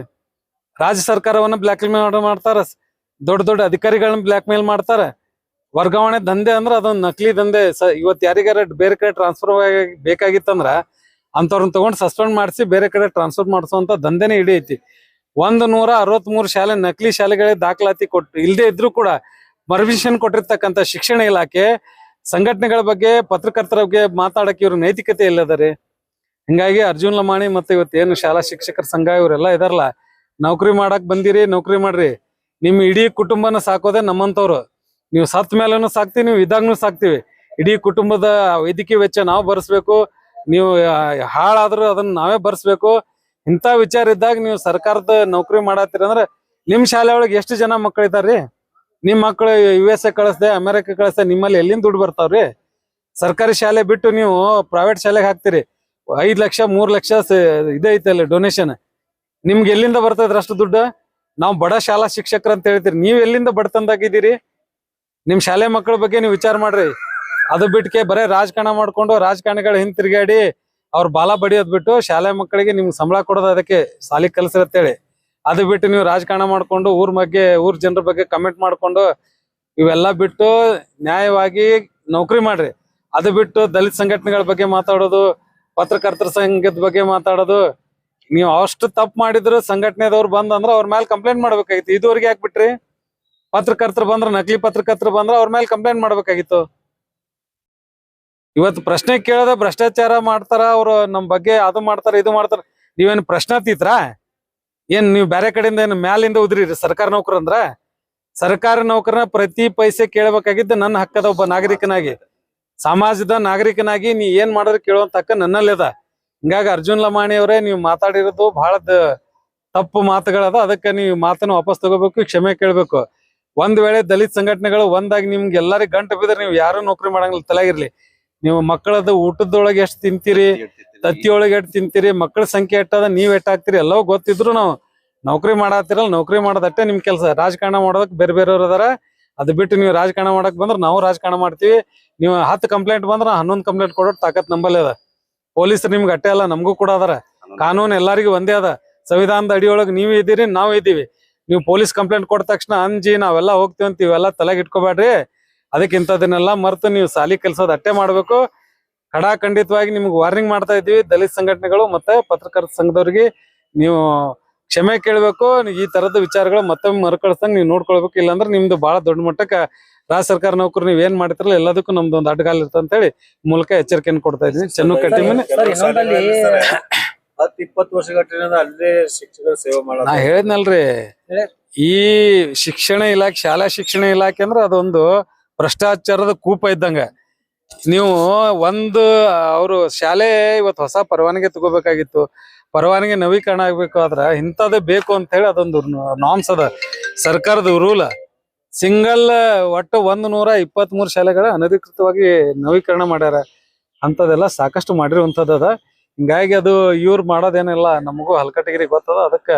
ರಾಜ್ಯ ಸರ್ಕಾರವನ್ನ ಬ್ಲಾಕ್ ಮೇಲ್ ಮಾಡ್ತಾರ, ದೊಡ್ಡ ದೊಡ್ಡ ಅಧಿಕಾರಿಗಳನ್ನ ಬ್ಲಾಕ್ ಮೇಲ್ ಮಾಡ್ತಾರ. ವರ್ಗಾವಣೆ ದಂಧೆ ಅಂದ್ರೆ ಅದೊಂದು ನಕಲಿ ದಂಧೆ. ಇವತ್ತು ಯಾರಿಗಾರ ಬೇರೆ ಕಡೆ ಟ್ರಾನ್ಸ್ಫರ್ ಬೇಕಾಗಿತ್ತಂದ್ರ ಅಂತವ್ರನ್ನ ತಗೊಂಡು ಸಸ್ಪೆಂಡ್ ಮಾಡಿಸಿ ಬೇರೆ ಕಡೆ ಟ್ರಾನ್ಸ್ಫರ್ ಮಾಡಿಸುವಂತ ದಂಧೆನೇ ಇಡೀ ಐತಿ. 163 ಶಾಲೆ ನಕಲಿ ಶಾಲೆಗಳಿಗೆ ದಾಖಲಾತಿ ಕೊಟ್ಟು ಇಲ್ಲದೆ ಇದ್ರು ಕೂಡ ಪರ್ಮಿಷನ್ ಕೊಟ್ಟಿರ್ತಕ್ಕಂಥ ಶಿಕ್ಷಣ ಇಲಾಖೆ ಸಂಘಟನೆಗಳ ಬಗ್ಗೆ, ಪತ್ರಕರ್ತರ ಬಗ್ಗೆ ಮಾತಾಡಕ್ಕೆ ಇವ್ರ ನೈತಿಕತೆ ಇಲ್ಲದರಿ. ಹಿಂಗಾಗಿ ಅರ್ಜುನ್ ಲಮಾಣಿ ಮತ್ತೆ ಇವತ್ತೇನು ಶಾಲಾ ಶಿಕ್ಷಕರ ಸಂಘ ಇವರೆಲ್ಲ ಇದಾರಲ್ಲ, ನೌಕರಿ ಮಾಡಕ್ ಬಂದಿರಿ, ನೌಕರಿ ಮಾಡ್ರಿ. ನಿಮ್ ಇಡೀ ಕುಟುಂಬನ ಸಾಕೋದೆ ನಮ್ಮಂತವ್ರು. ನೀವು ಸತ್ ಮೇಲೂ ಸಾಕ್ತಿವಿ, ನೀವು ಇದಾಗ್ನು ಸಾಕ್ತಿವಿ. ಇಡೀ ಕುಟುಂಬದ ವೈದ್ಯಕೀಯ ವೆಚ್ಚ ನಾವು ಭರಿಸ್ಬೇಕು, ನೀವು ಹಾಳಾದ್ರೂ ಅದನ್ನ ನಾವೇ ಭರಿಸ್ಬೇಕು. ಇಂಥ ವಿಚಾರ ಇದ್ದಾಗ ನೀವು ಸರ್ಕಾರದ ನೌಕರಿ ಮಾಡತ್ತೀರಿ ಅಂದ್ರೆ ನಿಮ್ ಶಾಲೆ ಒಳಗೆ ಎಷ್ಟು ಜನ ಮಕ್ಕಳಿದಾರ್ರಿ? ನಿಮ್ ಮಕ್ಕಳು USA ಕಳಿಸ್ದೆ, ಅಮೆರಿಕ ಕಳಿಸ್ದೆ, ನಿಮ್ಮಲ್ಲಿ ಎಲ್ಲಿಂದ ದುಡ್ಡು ಬರ್ತಾವ್ರಿ? ಸರ್ಕಾರಿ ಶಾಲೆ ಬಿಟ್ಟು ನೀವು ಪ್ರೈವೇಟ್ ಶಾಲೆಗೆ ಹಾಕ್ತಿರಿ. 5 ಲಕ್ಷ 3 ಲಕ್ಷ ಇದೈತಲ್ಲ ಡೊನೇಷನ್. ನಿಮ್ಗೆ ಎಲ್ಲಿಂದ ಬರ್ತದ್ರ ಅಷ್ಟು ದುಡ್ಡು? ನಾವು ಬಡ ಶಾಲಾ ಶಿಕ್ಷಕರು ಅಂತ ಹೇಳ್ತೀರಿ, ನೀವ್ ಎಲ್ಲಿಂದ ಬಡತನದಾಗಿದ್ದೀರಿ? ನಿಮ್ ಶಾಲೆ ಮಕ್ಕಳ ಬಗ್ಗೆ ನೀವು ವಿಚಾರ ಮಾಡ್ರಿ. ಅದು ಬಿಟ್ಕೆ ಬರೇ ರಾಜಕಾರಣ ಮಾಡ್ಕೊಂಡು ರಾಜಕಾರಣಿಗಳ ಹಿಂತಿರುಗಾಡಿ ಅವ್ರ ಬಾಲ ಬಡಿಯೋದ್ ಬಿಟ್ಟು ಶಾಲೆ ಮಕ್ಕಳಿಗೆ ನಿಮ್ಗೆ ಸಂಬಳ ಕೊಡೋದು ಅದಕ್ಕೆ ಸಾಲಿ ಕಲ್ಸಿರತ್ತೇಳಿ. ಅದು ಬಿಟ್ಟು ನೀವು ರಾಜಕಾರಣ ಮಾಡ್ಕೊಂಡು ಊರ್ ಜನರ ಬಗ್ಗೆ ಕಮೆಂಟ್ ಮಾಡ್ಕೊಂಡು ಇವೆಲ್ಲ ಬಿಟ್ಟು ನ್ಯಾಯವಾಗಿ ನೌಕರಿ ಮಾಡ್ರಿ. ಅದು ಬಿಟ್ಟು ದಲಿತ ಸಂಘಟನೆಗಳ ಬಗ್ಗೆ ಮಾತಾಡೋದು, ಪತ್ರಕರ್ತರ ಸಂಘದ ಬಗ್ಗೆ ಮಾತಾಡೋದು, ನೀವು ಅಷ್ಟು ತಪ್ಪು ಮಾಡಿದ್ರು ಸಂಘಟನೆದವ್ರು ಬಂದಂದ್ರ ಅವ್ರ ಮೇಲೆ ಕಂಪ್ಲೇಂಟ್ ಮಾಡ್ಬೇಕಾಗಿತ್ತು. ಇದುವರೆಗೆ ಯಾಕೆ ಪತ್ರಕರ್ತರು ಬಂದ್ರ, ನಕಲಿ ಪತ್ರಕರ್ತರು ಬಂದ್ರ ಅವ್ರ ಮೇಲೆ ಕಂಪ್ಲೇಂಟ್ ಮಾಡ್ಬೇಕಾಗಿತ್ತು. ಇವತ್ತು ಪ್ರಶ್ನೆ ಕೇಳದ ಭ್ರಷ್ಟಾಚಾರ ಮಾಡ್ತಾರ ಅವ್ರು, ನಮ್ ಬಗ್ಗೆ ಅದು ಮಾಡ್ತಾರ ಇದು ಮಾಡ್ತಾರ. ನೀವೇನು ಪ್ರಶ್ನಾತೀತ್ರ? ಏನ್ ನೀವು ಬೇರೆ ಕಡೆಯಿಂದ ಏನು ಮ್ಯಾಲಿಂದ ಉದ್ರಿ ಸರ್ಕಾರಿ ನೌಕರ ಅಂದ್ರ? ಸರ್ಕಾರಿ ನೌಕರನ ಪ್ರತಿ ಪೈಸೆ ಕೇಳಬೇಕಾಗಿದ್ದು ನನ್ನ ಹಕ್ಕದ ಒಬ್ಬ ನಾಗರಿಕನಾಗಿ, ಸಮಾಜದ ನಾಗರಿಕನಾಗಿ ನೀ ಏನ್ ಮಾಡಿದ್ರೆ ಕೇಳುವಂತ ಹಕ್ಕ ನನ್ನಲ್ಲಿದ. ಹಿಂಗಾಗಿ ಅರ್ಜುನ್ ಲಮಾಣಿ ಅವರೇ, ನೀವು ಮಾತಾಡಿರೋದು ಬಹಳ ತಪ್ಪು ಮಾತುಗಳದ. ಅದಕ್ಕೆ ನೀವು ಮಾತನ್ನ ವಾಪಸ್ ತಗೋಬೇಕು, ಕ್ಷಮೆ ಕೇಳ್ಬೇಕು. ಒಂದ್ ವೇಳೆ ದಲಿತ ಸಂಘಟನೆಗಳು ಒಂದಾಗಿ ನಿಮ್ಗೆ ಎಲ್ಲರಿಗೂ ಗಂಟು ಬಿದ್ರೆ ನೀವು ಯಾರು ನೌಕರಿ ಮಾಡಂಗಿಲ್ಲ. ತಲೆಗಿರ್ಲಿ, ನೀವು ಮಕ್ಕಳದ ಊಟದೊಳಗೆ ಎಷ್ಟು ತಿಂತೀರಿ, ತತ್ತಿಯೊಳಗೆ ಎಷ್ಟು ತಿಂತೀರಿ, ಮಕ್ಕಳ ಸಂಖ್ಯೆ ಎಟ್ಟದ, ನೀವ್ ಎಟ್ಟಾಗ್ತೀರಿ ಎಲ್ಲವೂ ಗೊತ್ತಿದ್ರು ನಾವು ನೌಕರಿ ಮಾಡತ್ತಿರಲ್ಲ. ನೌಕರಿ ಮಾಡೋದಟ್ಟೆ ನಿಮ್ ಕೆಲಸ. ರಾಜಕಾರಣ ಮಾಡೋದಕ್ಕೆ ಬೇರೆ ಬೇರೆಯವ್ರು ಅದಾರ. ಅದು ಬಿಟ್ಟು ನೀವು ರಾಜಕಾರಣ ಮಾಡಕ್ ಬಂದ್ರೆ ನಾವು ರಾಜಕಾರಣ ಮಾಡ್ತೀವಿ. ನೀವು 10 ಕಂಪ್ಲೇಂಟ್ ಬಂದ್ರೆ 11 ಕಂಪ್ಲೇಂಟ್ ಕೊಡೋ ತಾಕತ್ ನಂಬಲ್ಲಿ ಅದ. ಪೊಲೀಸರು ನಿಮ್ಗೆ ಅಟ್ಟೆ ಅಲ್ಲ, ನಮಗೂ ಕೂಡ ಅದಾರ. ಕಾನೂನು ಎಲ್ಲರಿಗೂ ಒಂದೇ ಅದ. ಸಂವಿಧಾನದ ಅಡಿಯೊಳಗೆ ನೀವು ಇದ್ದೀರಿ, ನಾವು ಇದ್ದೀವಿ. ನೀವು ಪೊಲೀಸ್ ಕಂಪ್ಲೇಂಟ್ ಕೊಟ್ಟ ತಕ್ಷಣ ಅಂಜಿ ನಾವೆಲ್ಲ ಹೋಗ್ತೀವಿ ಅಂತ ಇವೆಲ್ಲ ತಲೆಗೆ ಇಟ್ಕೋಬೇಡ್ರಿ. ಅದಕ್ಕೆ ಇಂಥದನ್ನೆಲ್ಲ ಮರೆತು ನೀವು ಸಾಲಿ ಕೆಲ್ಸದ ಅಟ್ಟೆ ಮಾಡ್ಬೇಕು. ಖಂಡಿತವಾಗಿ ನಿಮ್ಗೆ ವಾರ್ನಿಂಗ್ ಮಾಡ್ತಾ ಇದ್ದೀವಿ. ದಲಿತ ಸಂಘಟನೆಗಳು ಮತ್ತೆ ಪತ್ರಕರ್ತರ ಸಂಘದವ್ರಿಗೆ ನೀವು ಕ್ಷಮೆ ಕೇಳಬೇಕು. ಈ ತರದ ವಿಚಾರಗಳು ಮತ್ತೊಮ್ಮೆ ಮರುಕಳಿಸ್ದಂಗೆ ನೀವು ನೋಡ್ಕೊಳ್ಬೇಕು. ಇಲ್ಲಾಂದ್ರೆ ನಿಮ್ದು ಬಹಳ ದೊಡ್ಡ ಮಟ್ಟಕ್ಕೆ ರಾಜ್ಯ ಸರ್ಕಾರ ನೌಕರು ನೀವ್ ಏನ್ ಮಾಡ್ತಿರಲ್ಲ ಎಲ್ಲದಕ್ಕೂ ನಮ್ದು ಒಂದು ಅಡ್ಡಗಾಲ ಇರ್ತಂತ ಅಂತ ಹೇಳಿ ಮೂಲಕ ಎಚ್ಚರಿಕೆಯನ್ನು ಕೊಡ್ತಾ ಇದೀನಿ. ಚೆನ್ನು ಕಟ್ಟಿಮನೆ 10-20 ವರ್ಷಗಟ್ಟಿನಿಂದ ಅಲ್ಲೇ ಶಿಕ್ಷಕರ ಸೇವೆ ಮಾಡೋದು. ನಾ ಹೇಳಿದ್ನಲ್ರಿ, ಈ ಶಿಕ್ಷಣ ಇಲಾಖೆ, ಶಾಲಾ ಶಿಕ್ಷಣ ಇಲಾಖೆ ಅಂದ್ರೆ ಅದೊಂದು ಭ್ರಷ್ಟಾಚಾರದ ಕೂಪ ಇದ್ದಂಗ. ನೀವು ಒಂದು ಅವರು ಶಾಲೆ ಇವತ್ತು ಹೊಸ ಪರವಾನಗಿ ತಗೋಬೇಕಾಗಿತ್ತು, ಪರವಾನಗಿ ನವೀಕರಣ ಆಗ್ಬೇಕಾದ್ರ ಇಂಥದ್ದೇ ಬೇಕು ಅಂತ ಹೇಳಿ ಅದೊಂದು ನಾಮ್ಸ್ ಅದ, ಸರ್ಕಾರದ ರೂಲ್. ಸಿಂಗಲ್ ಒಟ್ಟು 123 ಶಾಲೆಗಳ ಅನಧಿಕೃತವಾಗಿ ನವೀಕರಣ ಮಾಡ್ಯಾರ. ಅಂತದೆಲ್ಲ ಸಾಕಷ್ಟು ಮಾಡಿರುವಂತದ್ದು ಅದ. ಹಿಂಗಾಗಿ ಅದು ಇವ್ರು ಮಾಡೋದೇನಿಲ್ಲ, ನಮಗೂ ಹಲ್ಕಟಗಿರಿ ಗೊತ್ತದ. ಅದಕ್ಕೆ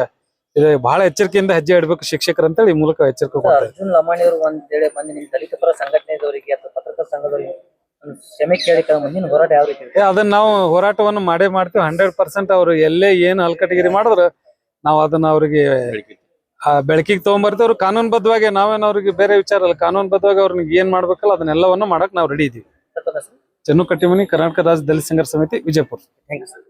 ಇದು ಬಹಳ ಎಚ್ಚರಿಕೆಯಿಂದ ಹೆಜ್ಜೆ ಇಡ್ಬೇಕು ಶಿಕ್ಷಕರು ಅಂತೇಳಿ ಈ ಮೂಲಕ ಎಚ್ಚರಿಕೆ ಕೊಡ್ತಾರೆ. ಅರ್ಜುನ್ ಲಮಾಣಿ ಅವರು ಒಂದ್ ವೇಳೆ ಬಂದು ನಿಮ್ ದಲಿತ ಪರ ಸಂಘಟನೆದವರಿಗೆ ಅಥವಾ ಪತ್ರಕರ್ತರ ಸಂಘದವರಿಗೆ ಒಂದು ಕ್ಷಮೆ ಕೇಳಿ ಮುಂದಿನ ಹೋರಾಟ ಯಾವ ರೀತಿ ಇದೆ? ಅದನ್ನ ನಾವು ಹೋರಾಟವನ್ನು ಮಾಡೇ ಮಾಡ್ತೀವಿ. 100% ಅವ್ರು ಎಲ್ಲೇ ಏನು ಹಲ್ಕಟಗಿರಿ ಮಾಡಿದ್ರು ನಾವು ಅದನ್ನ ಅವ್ರಿಗೆ ಬೆಳಕಿಗೆ ತಗೊಂಡ್ಬರ್ತೀವಿ. ಅವ್ರು ಕಾನೂನುಬದ್ಧವಾಗಿ, ನಾವೇನು ಅವ್ರಿಗೆ ಬೇರೆ ವಿಚಾರ ಅಲ್ಲ, ಕಾನೂನುಬದ್ಧವಾಗಿ ಅವ್ರಿಗೆ ಏನ್ ಮಾಡ್ಬೇಕಲ್ಲ ಅದನ್ನೆಲ್ಲವನ್ನು ಮಾಡಕ್ ನಾವು ರೆಡಿ ಇದೀವಿ. ಚನ್ನು ಕಟ್ಟಿಮನಿ, ಕರ್ನಾಟಕ ರಾಜ್ಯ ದಲಿತ ಸಂಘರ್ಷ ಸಮಿತಿ, ವಿಜಯಪುರ. Thank you sir.